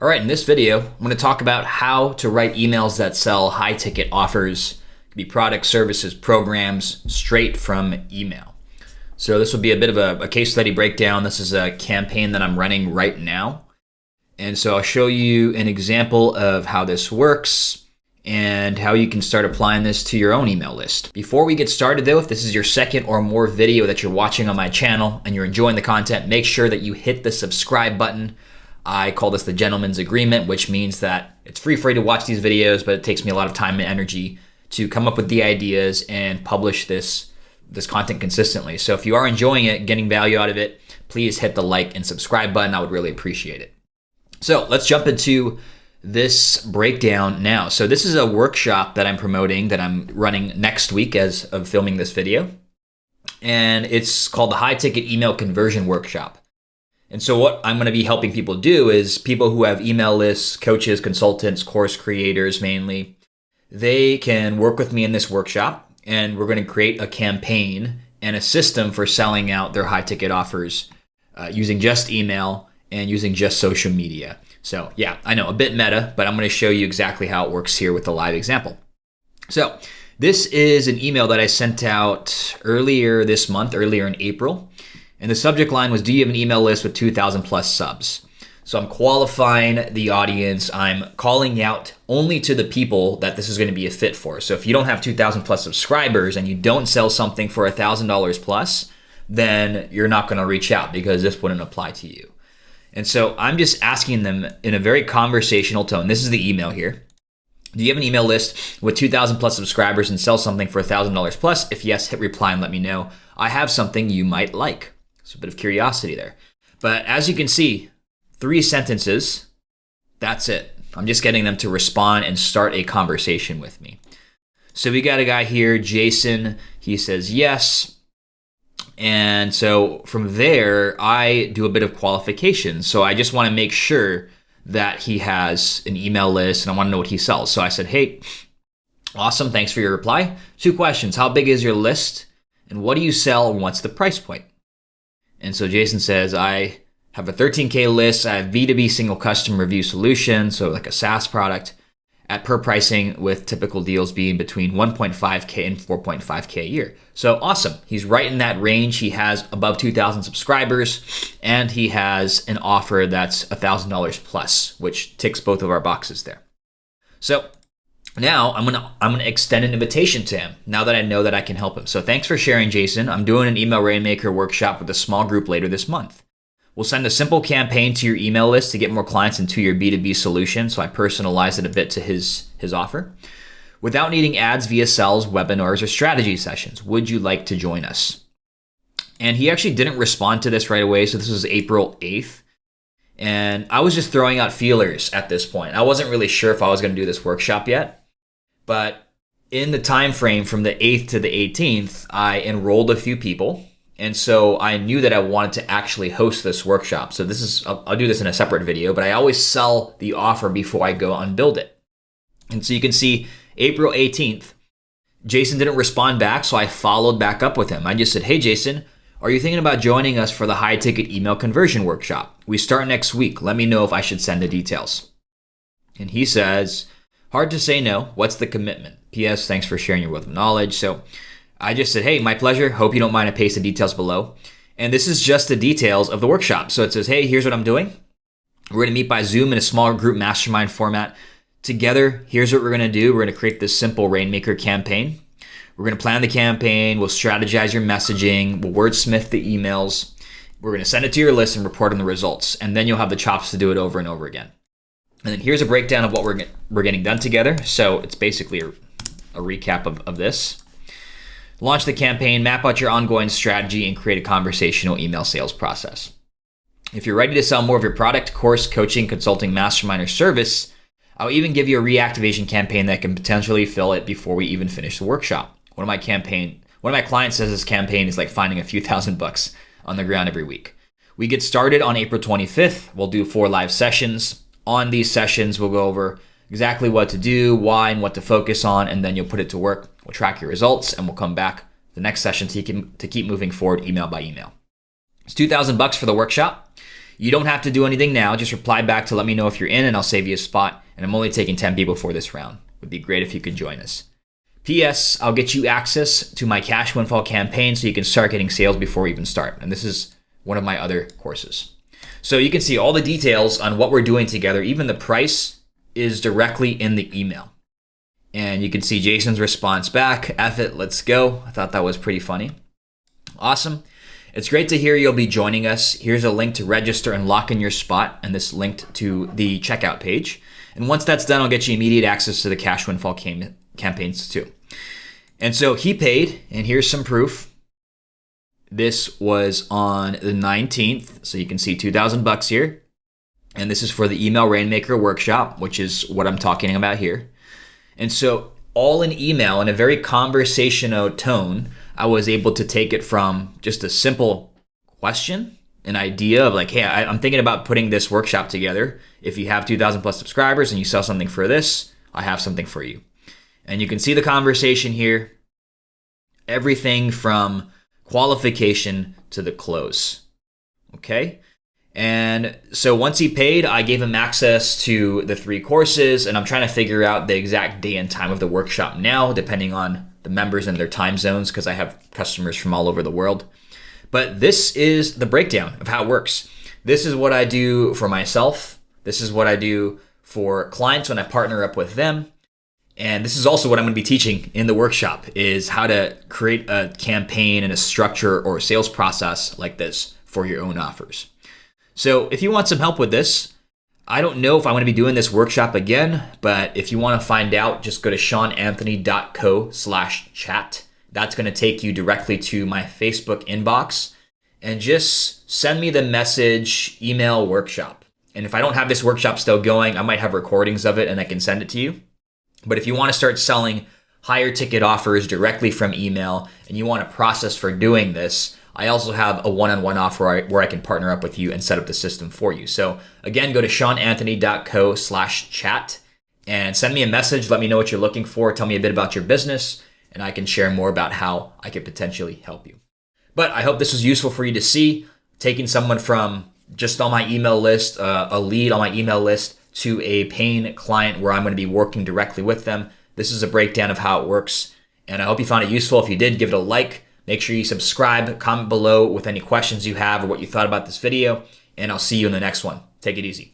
All right, in this video, I'm going to talk about how to write emails that sell high ticket offers. It could be products, services, programs, straight from email. So this will be a bit of a case study breakdown. This is a campaign that I'm running right now. And so I'll show you an example of how this works and how you can start applying this to your own email list. Before we get started though, if this is your second or more video that you're watching on my channel and you're enjoying the content, make sure that you hit the subscribe button. I call this the gentleman's agreement, which means that it's free for you to watch these videos, but it takes me a lot of time and energy to come up with the ideas and publish this content consistently. So if you are enjoying it, getting value out of it, please hit the like and subscribe button. I would really appreciate it. So let's jump into this breakdown now. So this is a workshop that I'm promoting that I'm running next week as of filming this video. And it's called the High Ticket Email Conversion Workshop. And so what I'm going to be helping people do is people who have email lists, coaches, consultants, course creators mainly, they can work with me in this workshop, and we're going to create a campaign and a system for selling out their high ticket offers using just email and using just social media. So yeah, I know, a bit meta, but I'm going to show you exactly how it works here with a live example. So this is an email that I sent out earlier this month, earlier in April. And the subject line was, do you have an email list with 2,000 plus subs? So I'm qualifying the audience. I'm calling out only to the people that this is going to be a fit for. So if you don't have 2,000 plus subscribers and you don't sell something for $1,000 plus, then you're not going to reach out because this wouldn't apply to you. And so I'm just asking them in a very conversational tone. This is the email here. Do you have an email list with 2,000 plus subscribers and sell something for $1,000 plus? If yes, hit reply and let me know. I have something you might like. So a bit of curiosity there. But as you can see, 3 sentences, that's it. I'm just getting them to respond and start a conversation with me. So we got a guy here, Jason. He says yes. And so from there, I do a bit of qualification. So I just want to make sure that he has an email list and I want to know what he sells. So I said, hey, awesome. Thanks for your reply. 2 questions. How big is your list? And what do you sell? And what's the price point? And so Jason says, I have a 13K list. I have B2B single custom review solution, so like a SaaS product, at per pricing with typical deals being between 1.5K and 4.5K a year. So awesome. He's right in that range. He has above 2,000 subscribers and he has an offer that's $1,000 plus, which ticks both of our boxes there. So now I'm gonna extend an invitation to him now that I know that I can help him. So thanks for sharing, Jason. I'm doing an Email Rainmaker workshop with a small group later this month. We'll send a simple campaign to your email list to get more clients into your B2B solution. So I personalize it a bit to his offer without needing ads via sales, webinars, or strategy sessions. Would you like to join us? And he actually didn't respond to this right away. So this was April 8th. And I was just throwing out feelers at this point. I wasn't really sure if I was going to do this workshop yet. But in the time frame from the 8th to the 18th, I enrolled a few people. And so I knew that I wanted to actually host this workshop. So this is, I'll do this in a separate video, but I always sell the offer before I go and build it. And so you can see April 18th, Jason didn't respond back. So I followed back up with him. I just said, hey, Jason, are you thinking about joining us for the high ticket email conversion workshop? We start next week. Let me know if I should send the details. And he says, hard to say no. What's the commitment? P.S. Thanks for sharing your wealth of knowledge. So I just said, hey, my pleasure. Hope you don't mind. I paste the details below. And this is just the details of the workshop. So it says, hey, here's what I'm doing. We're going to meet by Zoom in a small group mastermind format. Together, here's what we're going to do. We're going to create this simple Rainmaker campaign. We're going to plan the campaign. We'll strategize your messaging. We'll wordsmith the emails. We're going to send it to your list and report on the results. And then you'll have the chops to do it over and over again. And then here's a breakdown of what we're getting done together. So it's basically a recap of this. Launch the campaign, map out your ongoing strategy, and create a conversational email sales process. If you're ready to sell more of your product, course, coaching, consulting, mastermind, or service, I'll even give you a reactivation campaign that can potentially fill it before we even finish the workshop. One of my clients says this campaign is like finding a few $1,000 on the ground every week. We get started on April 25th. We'll do 4 live sessions. On these sessions, we'll go over exactly what to do, why, and what to focus on, and then you'll put it to work. We'll track your results, and we'll come back the next session to keep moving forward email by email. It's $2,000 for the workshop. You don't have to do anything now. Just reply back to let me know if you're in and I'll save you a spot. And I'm only taking 10 people for this round. Would be great if you could join us. P.S. I'll get you access to my cash windfall campaign so you can start getting sales before we even start. And this is one of my other courses. So you can see all the details on what we're doing together. Even the price is directly in the email. And you can see Jason's response back. F it, let's go. I thought that was pretty funny. Awesome. It's great to hear you'll be joining us. Here's a link to register and lock in your spot, and this linked to the checkout page. And once that's done, I'll get you immediate access to the cash windfall campaigns too. And so he paid, and here's some proof. This was on the 19th, so you can see $2,000 here. And this is for the Email Rainmaker workshop, which is what I'm talking about here. And so all in email in a very conversational tone, I was able to take it from just a simple question, an idea of like, hey, I'm thinking about putting this workshop together. If you have 2,000 plus subscribers and you sell something for this, I have something for you. And you can see the conversation here, everything from qualification to the close. Okay. And so once he paid, I gave him access to the 3 courses, and I'm trying to figure out the exact day and time of the workshop now, depending on the members and their time zones, because I have customers from all over the world. But this is the breakdown of how it works. This is what I do for myself. This is what I do for clients when I partner up with them. And this is also what I'm going to be teaching in the workshop, is how to create a campaign and a structure or a sales process like this for your own offers. So if you want some help with this, I don't know if I'm going to be doing this workshop again, but if you want to find out, just go to seananthony.co/chat. That's going to take you directly to my Facebook inbox, and just send me the message email workshop. And if I don't have this workshop still going, I might have recordings of it and I can send it to you. But if you want to start selling higher ticket offers directly from email and you want a process for doing this, I also have a one-on-one offer where I can partner up with you and set up the system for you. So again, go to seananthony.co/chat and send me a message. Let me know what you're looking for. Tell me a bit about your business, and I can share more about how I could potentially help you. But I hope this was useful for you to see, taking someone from just on my email list, a lead on my email list, to a paying client where I'm going to be working directly with them. This is a breakdown of how it works, and I hope you found it useful. If you did, give it a like. Make sure you subscribe, comment below with any questions you have or what you thought about this video, and I'll see you in the next one. Take it easy.